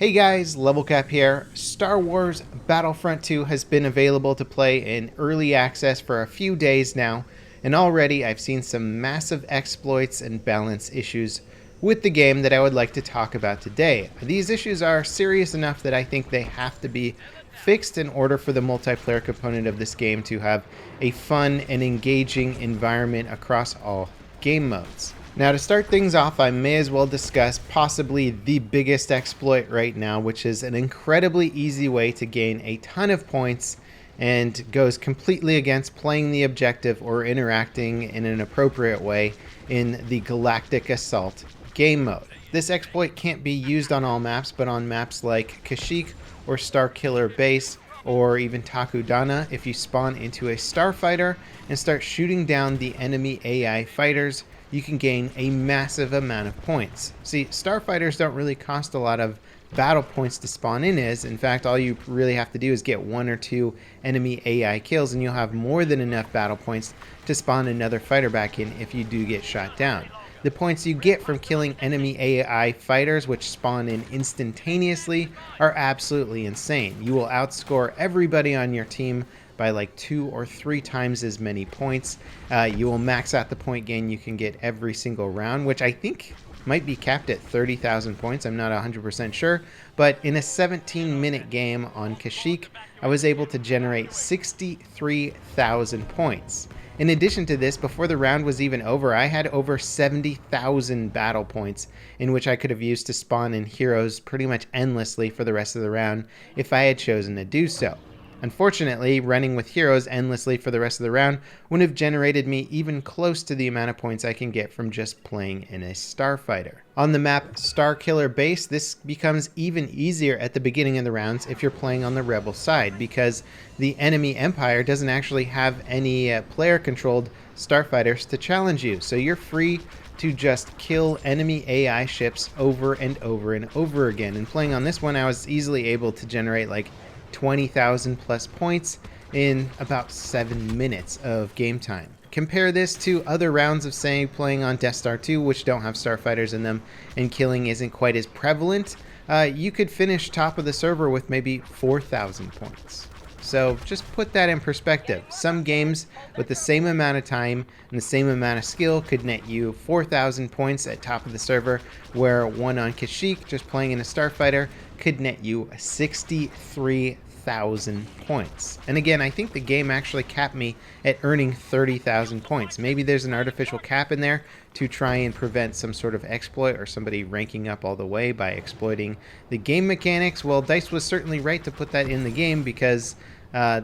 Hey guys, Level Cap here. Star Wars Battlefront 2 has been available to play in early access for a few days now, and already I've seen some massive exploits and balance issues with the game that I would like to talk about today. These issues are serious enough that I think they have to be fixed in order for the multiplayer component of this game to have a fun and engaging environment across all game modes. Now, to start things off, I may as well discuss possibly the biggest exploit right now, which is an incredibly easy way to gain a ton of points and goes completely against playing the objective or interacting in an appropriate way in the Galactic Assault game mode. This exploit can't be used on all maps, but on maps like Kashyyyk or Starkiller Base or even Takodana, if you spawn into a starfighter and start shooting down the enemy AI fighters, you can gain a massive amount of points. See, starfighters don't really cost a lot of battle points to spawn in as. In fact, all you really have to do is get 1 or 2 enemy AI kills and you'll have more than enough battle points to spawn another fighter back in if you do get shot down. The points you get from killing enemy AI fighters, which spawn in instantaneously, are absolutely insane. You will outscore everybody on your team by like 2 or 3 times as many points. You will max out the point gain you can get every single round, which I think might be capped at 30,000 points. I'm not 100% sure, but in a 17-minute game on Kashyyyk, I was able to generate 63,000 points. In addition to this, before the round was even over, I had over 70,000 battle points in which I could have used to spawn in heroes pretty much endlessly for the rest of the round if I had chosen to do so. Unfortunately, running with heroes endlessly for the rest of the round wouldn't have generated me even close to the amount of points I can get from just playing in a starfighter. On the map Starkiller Base, this becomes even easier at the beginning of the rounds if you're playing on the rebel side, because the enemy Empire doesn't actually have any player-controlled starfighters to challenge you, so you're free to just kill enemy AI ships over and over and over again. And playing on this one, I was easily able to generate like 20,000 plus points in about 7 minutes of game time. Compare this to other rounds of, say, playing on Death Star 2, which don't have starfighters in them and killing isn't quite as prevalent. You could finish top of the server with maybe 4,000 points. So just put that in perspective. Some games with the same amount of time and the same amount of skill could net you 4,000 points at top of the server, where one on Kashyyyk, just playing in a starfighter, could net you 63,000 points. And again, I think the game actually capped me at earning 30,000 points. Maybe there's an artificial cap in there to try and prevent some sort of exploit or somebody ranking up all the way by exploiting the game mechanics. Well, DICE was certainly right to put that in the game, because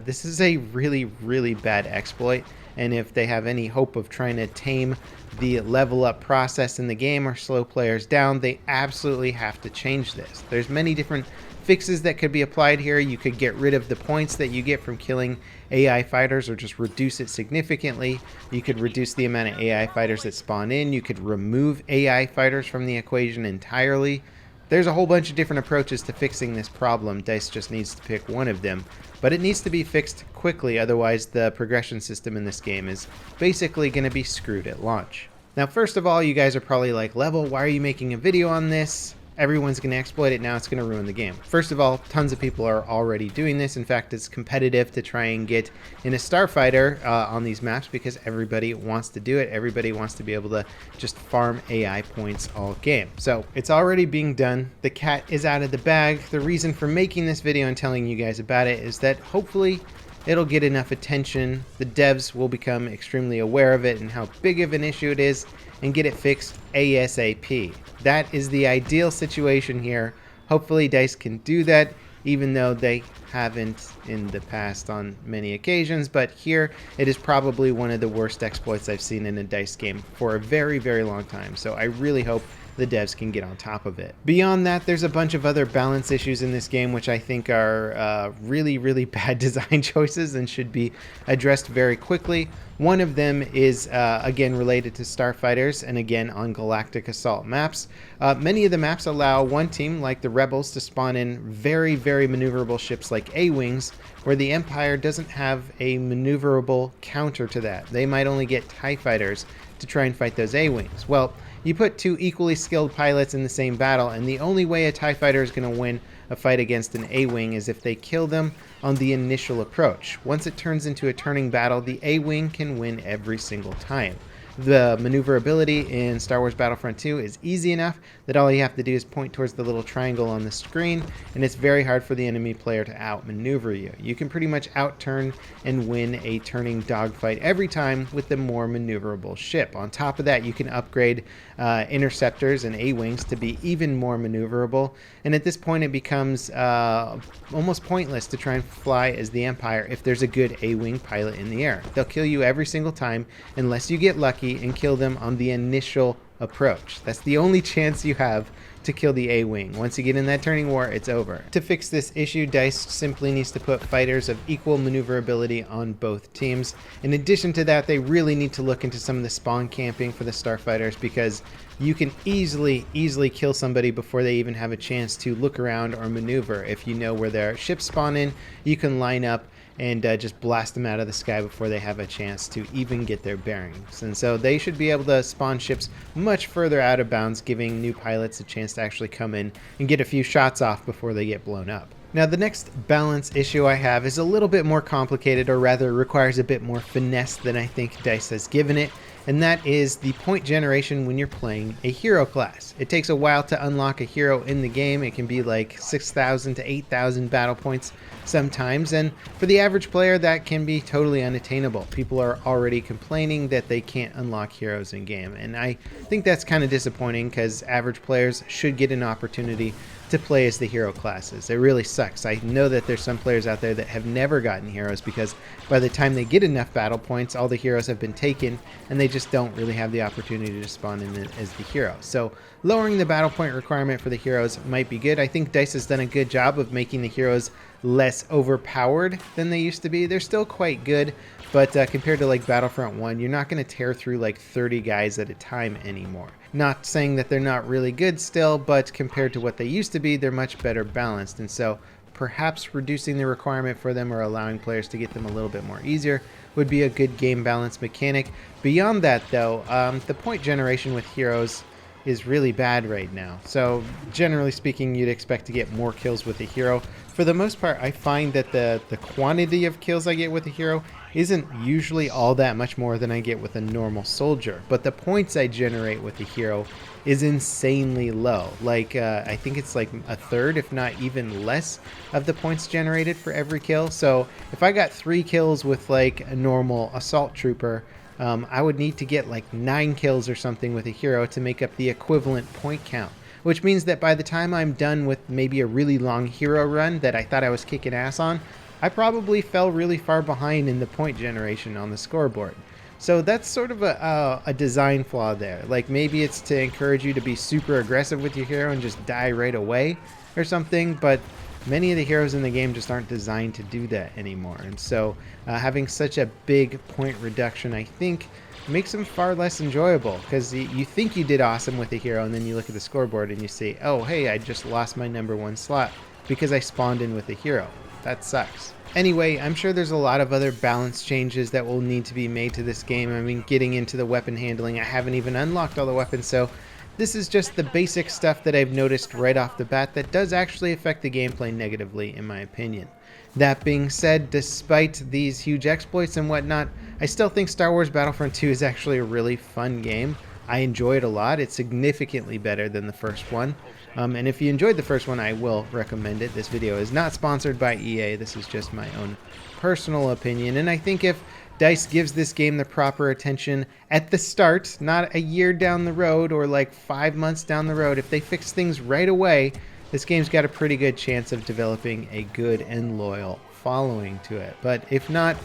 this is a really, really bad exploit, and if they have any hope of trying to tame the level up process in the game or slow players down, they absolutely have to change this. There's many different fixes that could be applied here. You could get rid of the points that you get from killing AI fighters or just reduce it significantly. You could reduce the amount of AI fighters that spawn in. You could remove AI fighters from the equation entirely. There's a whole bunch of different approaches to fixing this problem. DICE just needs to pick one of them, but it needs to be fixed quickly, otherwise the progression system in this game is basically going to be screwed at launch. Now, first of all, you guys are probably like, Level, why are you making a video on this? Everyone's going to exploit it now, it's going to ruin the game. First of all, tons of people are already doing this. In fact, it's competitive to try and get in a starfighter on these maps because everybody wants to do it. Everybody wants to be able to just farm AI points all game. So it's already being done. The cat is out of the bag. The reason for making this video and telling you guys about it is that hopefully it'll get enough attention. The devs will become extremely aware of it and how big of an issue it is and get it fixed ASAP. That is the ideal situation here. Hopefully DICE can do that, even though they haven't in the past on many occasions, but here it is probably one of the worst exploits I've seen in a DICE game for a very, very long time. So I really hope the devs can get on top of it. Beyond that, there's a bunch of other balance issues in this game which I think are really, really bad design choices and should be addressed very quickly. One of them is, again, related to starfighters and again on Galactic Assault maps. Many of the maps allow one team, like the Rebels, to spawn in very, very maneuverable ships like A-Wings, where the Empire doesn't have a maneuverable counter to that. They might only get TIE fighters to try and fight those A-Wings. Well, You put two equally skilled pilots in the same battle, and the only way a TIE fighter is going to win a fight against an A-Wing is if they kill them on the initial approach. Once it turns into a turning battle, the A-Wing can win every single time. The maneuverability in Star Wars Battlefront 2 is easy enough that all you have to do is point towards the little triangle on the screen, and it's very hard for the enemy player to outmaneuver you. You can pretty much outturn and win a turning dogfight every time with the more maneuverable ship. On top of that, you can upgrade interceptors and A-Wings to be even more maneuverable, and at this point it becomes almost pointless to try and fly as the Empire if there's a good A-Wing pilot in the air. They'll kill you every single time unless you get lucky and kill them on the initial approach. That's the only chance you have to kill the A-Wing. Once you get in that turning war, it's over. To fix this issue, DICE simply needs to put fighters of equal maneuverability on both teams. In addition to that, they really need to look into some of the spawn camping for the starfighters, because you can easily kill somebody before they even have a chance to look around or maneuver. If you know where their ships spawn in, you can line up and just blast them out of the sky before they have a chance to even get their bearings. And so they should be able to spawn ships much further out of bounds, giving new pilots a chance to actually come in and get a few shots off before they get blown up. Now, the next balance issue I have is a little bit more complicated, or rather requires a bit more finesse than I think DICE has given it, and that is the point generation when you're playing a hero class. It takes a while to unlock a hero in the game. It can be like 6,000 to 8,000 battle points sometimes, and for the average player that can be totally unattainable. People are already complaining that they can't unlock heroes in game, and I think that's kind of disappointing, because average players should get an opportunity to play as the hero classes. It really sucks. I know that there's some players out there that have never gotten heroes, because by the time they get enough battle points, all the heroes have been taken and they just don't really have the opportunity to spawn in as the hero. So lowering the battle point requirement for the heroes might be good. I think DICE has done a good job of making the heroes less overpowered than they used to be. They're still quite good, but compared to like Battlefront 1, you're not going to tear through like 30 guys at a time anymore. Not saying that they're not really good still, but compared to what they used to be, they're much better balanced. And so perhaps reducing the requirement for them or allowing players to get them a little bit more easier would be a good game balance mechanic. Beyond that, though, the point generation with heroes is really bad right now. So generally speaking, you'd expect to get more kills with a hero. For the most part, I find that the quantity of kills I get with a hero isn't usually all that much more than I get with a normal soldier, but the points I generate with a hero is insanely low. Like I think it's like a third, if not even less, of the points generated for every kill. So if I got 3 kills with like a normal assault trooper, I would need to get like 9 kills or something with a hero to make up the equivalent point count, which means that by the time I'm done with maybe a really long hero run that I thought I was kicking ass on, I probably fell really far behind in the point generation on the scoreboard. So that's sort of a design flaw there. Like maybe it's to encourage you to be super aggressive with your hero and just die right away or something, but many of the heroes in the game just aren't designed to do that anymore. And so having such a big point reduction, I think, makes them far less enjoyable, because you think you did awesome with a hero, and then you look at the scoreboard and you see, oh, hey, I just lost my #1 slot because I spawned in with a hero. That sucks. Anyway, I'm sure there's a lot of other balance changes that will need to be made to this game. I mean, getting into the weapon handling, I haven't even unlocked all the weapons, so this is just the basic stuff that I've noticed right off the bat that does actually affect the gameplay negatively, in my opinion. That being said, despite these huge exploits and whatnot, I still think Star Wars Battlefront 2 is actually a really fun game. I enjoy it a lot. It's significantly better than the first one. And if you enjoyed the first one, I will recommend it. This video is not sponsored by EA. This is just my own personal opinion. And I think if DICE gives this game the proper attention at the start, not a year down the road or like 5 months down the road, if they fix things right away, this game's got a pretty good chance of developing a good and loyal following to it. But if not,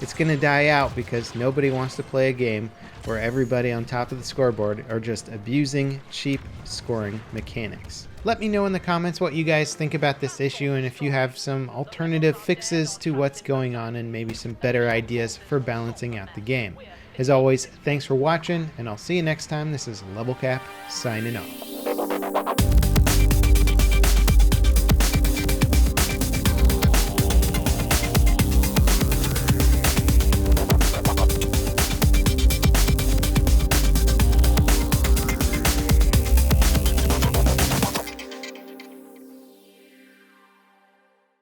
it's going to die out because nobody wants to play a game where everybody on top of the scoreboard are just abusing cheap scoring mechanics. Let me know in the comments what you guys think about this issue, and if you have some alternative fixes to what's going on and maybe some better ideas for balancing out the game. As always, thanks for watching, and I'll see you next time. This is Level Cap signing off.